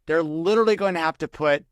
they're literally going to have to put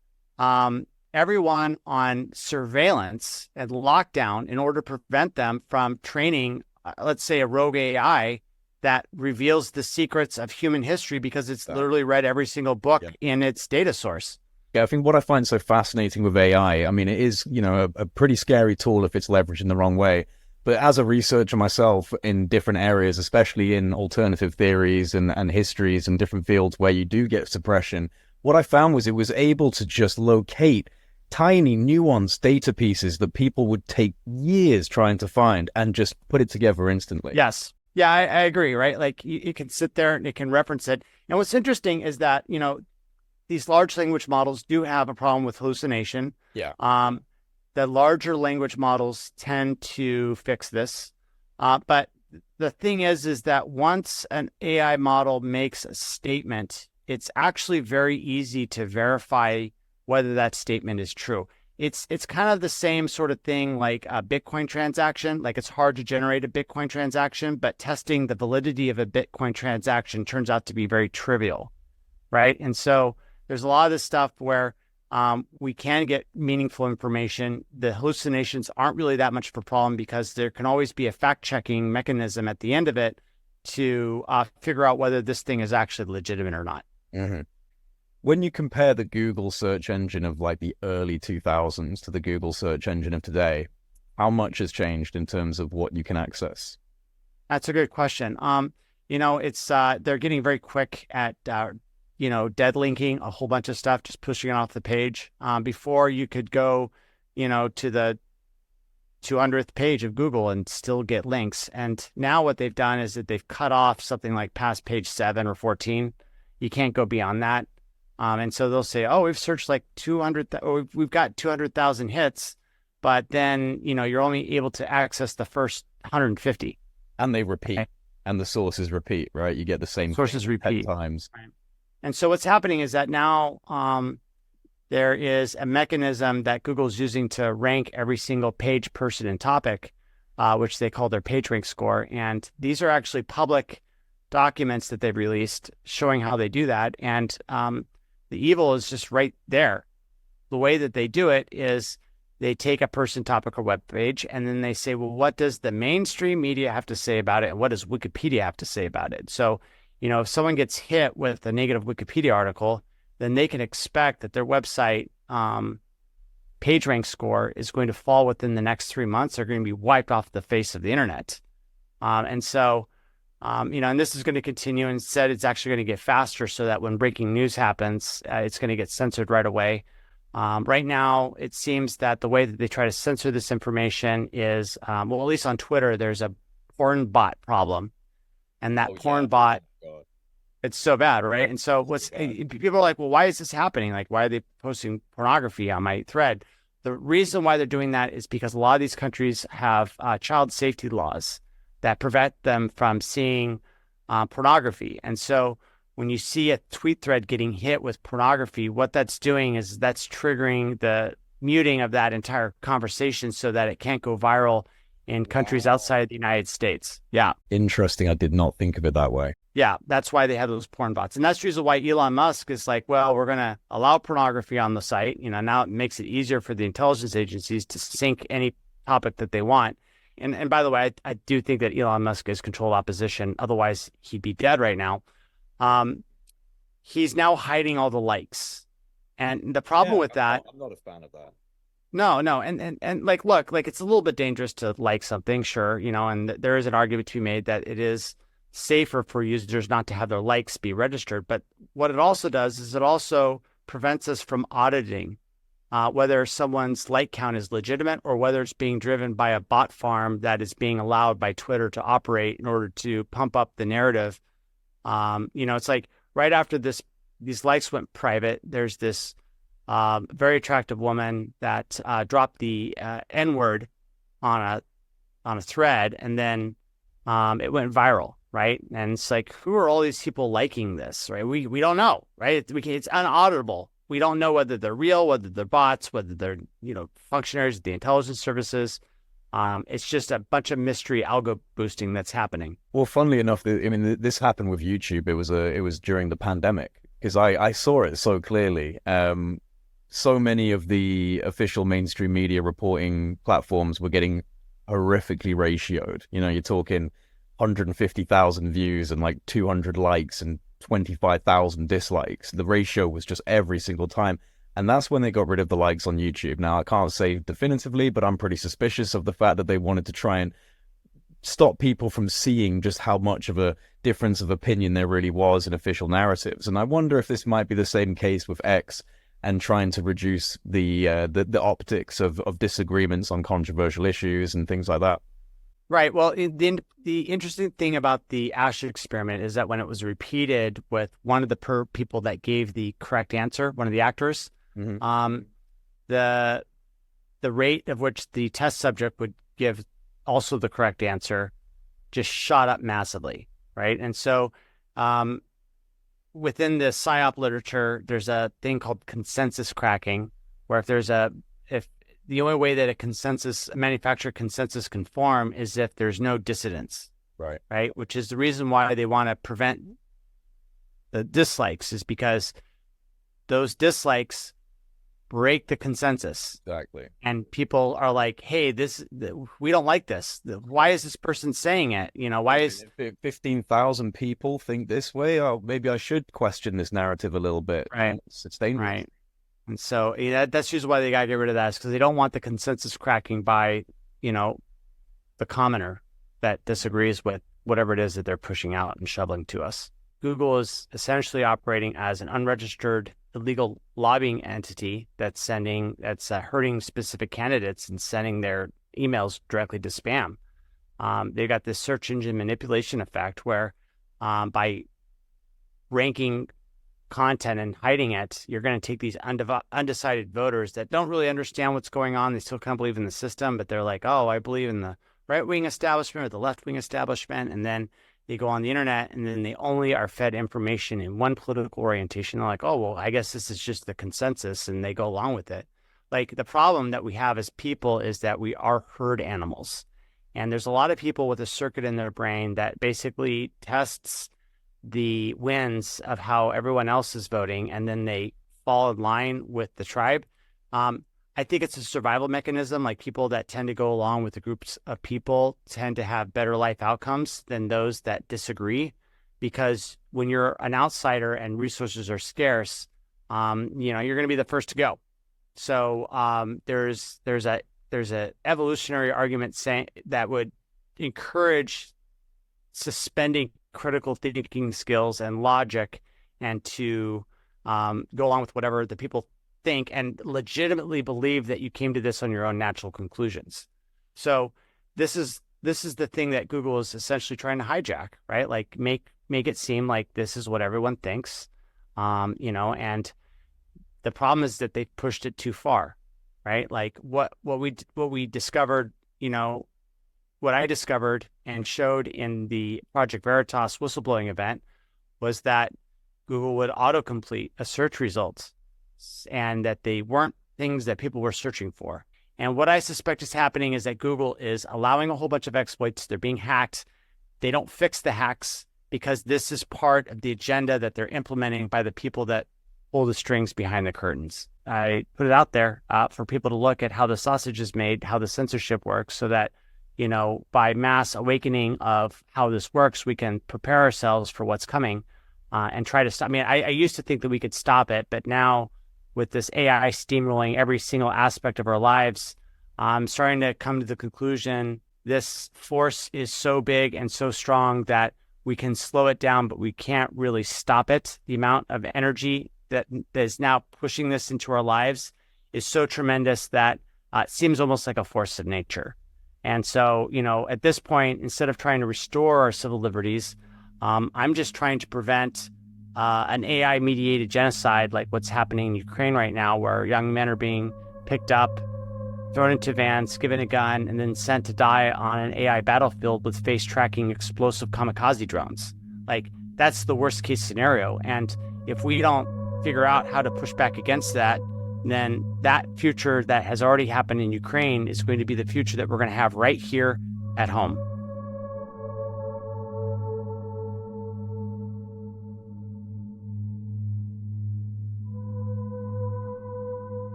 everyone on surveillance and lockdown in order to prevent them from training, let's say, a rogue AI that reveals the secrets of human history because it's literally read every single book in its data source. Yeah, I think what I find so fascinating with AI, I mean, it is, a pretty scary tool if it's leveraged in the wrong way. But as a researcher myself in different areas, especially in alternative theories and histories and different fields where you do get suppression, what I found was it was able to just locate tiny, nuanced data pieces that people would take years trying to find and just put it together instantly. Yes. Yeah, I agree, right? Like you can sit there and it can reference it. And what's interesting is that, these large language models do have a problem with hallucination. Yeah. The larger language models tend to fix this. But the thing is that once an AI model makes a statement, it's actually very easy to verify whether that statement is true. It's kind of the same sort of thing like a Bitcoin transaction. Like it's hard to generate a Bitcoin transaction, but testing the validity of a Bitcoin transaction turns out to be very trivial, right? And so there's a lot of this stuff where we can get meaningful information. The hallucinations aren't really that much of a problem because there can always be a fact-checking mechanism at the end of it to figure out whether this thing is actually legitimate or not. Mm-hmm. When you compare the Google search engine of like the early 2000s to the Google search engine of today, how much has changed in terms of what you can access? That's a good question. It's they're getting very quick at dead linking a whole bunch of stuff, just pushing it off the page. Before you could go, to the 200th page of Google and still get links. And now what they've done is that they've cut off something like past page 7 or 14. You can't go beyond that. And so they'll say, oh, we've searched like 200, or we've got 200,000 hits, but then, you're only able to access the first 150. And they repeat, okay. And the sources repeat, right? You get the same sources repeat 10 times. Right. And so what's happening is that now there is a mechanism that Google's using to rank every single page, person, and topic, which they call their PageRank score. And these are actually public documents that they've released showing how they do that. And the evil is just right there. The way that they do it is they take a person, topic, or web page, and then they say, well, what does the mainstream media have to say about it? And what does Wikipedia have to say about it? So, if someone gets hit with a negative Wikipedia article, then they can expect that their website PageRank score is going to fall within the next 3 months. They're going to be wiped off the face of the internet. And this is going to continue. Instead, it's actually going to get faster so that when breaking news happens, it's going to get censored right away. Right now, it seems that the way that they try to censor this information is, at least on Twitter, there's a porn bot problem. And that porn bot, it's so bad, right? And so people are like, well, why is this happening? Like, why are they posting pornography on my thread? The reason why they're doing that is because a lot of these countries have child safety laws that prevent them from seeing pornography. And so when you see a tweet thread getting hit with pornography, what that's doing is that's triggering the muting of that entire conversation so that it can't go viral in countries outside the United States. Yeah. Interesting. I did not think of it that way. Yeah, that's why they have those porn bots. And that's the reason why Elon Musk is like, well, we're going to allow pornography on the site. Now it makes it easier for the intelligence agencies to sync any topic that they want. And by the way, I do think that Elon Musk is controlled opposition. Otherwise, he'd be dead right now. He's now hiding all the likes. And the problem with that... I'm not a fan of that. No. And like, look, like it's a little bit dangerous to like something, sure. And there is an argument to be made that it is safer for users not to have their likes be registered. But what it also does is it also prevents us from auditing whether someone's like count is legitimate or whether it's being driven by a bot farm that is being allowed by Twitter to operate in order to pump up the narrative. It's like right after these likes went private, there's this very attractive woman that dropped the N-word on a thread, and then it went viral, right? And it's like, who are all these people liking this, right? We don't know, right? It's unauditable. We don't know whether they're real, whether they're bots, whether they're functionaries of the intelligence services. It's just a bunch of mystery algo boosting that's happening. Well, funnily enough, this happened with YouTube. It was during the pandemic. because I saw it so clearly. So many of the official mainstream media reporting platforms were getting horrifically ratioed. You know, you're talking 150,000 views and like 200 likes and 25,000 dislikes. The ratio was just every single time. And that's when they got rid of the likes on YouTube. Now, I can't say definitively, but I'm pretty suspicious of the fact that they wanted to try and stop people from seeing just how much of a difference of opinion there really was in official narratives. And I wonder if this might be the same case with X and trying to reduce the optics of disagreements on controversial issues and things like that. Right. Well, the interesting thing about the Ash experiment is that when it was repeated with one of the people that gave the correct answer, one of the actors, the rate of which the test subject would give also the correct answer just shot up massively, right? And so within the PSYOP literature, there's a thing called consensus cracking, where if the only way that a manufacturer consensus can form is if there's no dissidence, right? Which is the reason why they want to prevent the dislikes, is because those dislikes break the consensus. Exactly. And people are like, hey, we don't like this. Why is this person saying it? You know, why is 15,000 people think this way? Oh, maybe I should question this narrative a little bit. Right. It's dangerous. Right. And so that's usually why they got to get rid of that, is because they don't want the consensus cracking by, the commoner that disagrees with whatever it is that they're pushing out and shoveling to us. Google is essentially operating as an unregistered illegal lobbying entity that's hurting specific candidates and sending their emails directly to spam. They've got this search engine manipulation effect where by ranking content and hiding it, you're going to take these undecided voters that don't really understand what's going on. They still kind of believe in the system, but they're like, oh, I believe in the right-wing establishment or the left-wing establishment. And then they go on the internet and then they only are fed information in one political orientation. They're like, oh, well, I guess this is just the consensus, and they go along with it. Like, the problem that we have as people is that we are herd animals. And there's a lot of people with a circuit in their brain that basically tests the wins of how everyone else is voting, and then they fall in line with the tribe. I think it's a survival mechanism. Like, people that tend to go along with the groups of people tend to have better life outcomes than those that disagree, because when you're an outsider and resources are scarce, you're going to be the first to go. So there's a evolutionary argument saying that would encourage suspending critical thinking skills and logic, and to go along with whatever the people think and legitimately believe that you came to this on your own natural conclusions. So this is the thing that Google is essentially trying to hijack, right? Like, make it seem like this is what everyone thinks, and the problem is that they pushed it too far, right? Like, what we discovered, what I discovered and showed in the Project Veritas whistleblowing event was that Google would autocomplete a search results, and that they weren't things that people were searching for. And what I suspect is happening is that Google is allowing a whole bunch of exploits. They're being hacked. They don't fix the hacks because this is part of the agenda that they're implementing by the people that pull the strings behind the curtains. I put it out there for people to look at how the sausage is made, how the censorship works, so that, by mass awakening of how this works, we can prepare ourselves for what's coming and try to stop. I mean, I used to think that we could stop it, but now with this AI steamrolling every single aspect of our lives, I'm starting to come to the conclusion this force is so big and so strong that we can slow it down, but we can't really stop it. The amount of energy that is now pushing this into our lives is so tremendous that it seems almost like a force of nature. And so, at this point, instead of trying to restore our civil liberties, I'm just trying to prevent an AI-mediated genocide like what's happening in Ukraine right now, where young men are being picked up, thrown into vans, given a gun, and then sent to die on an AI battlefield with face-tracking explosive kamikaze drones. Like, that's the worst-case scenario. And if we don't figure out how to push back against that, then that future that has already happened in Ukraine is going to be the future that we're going to have right here at home.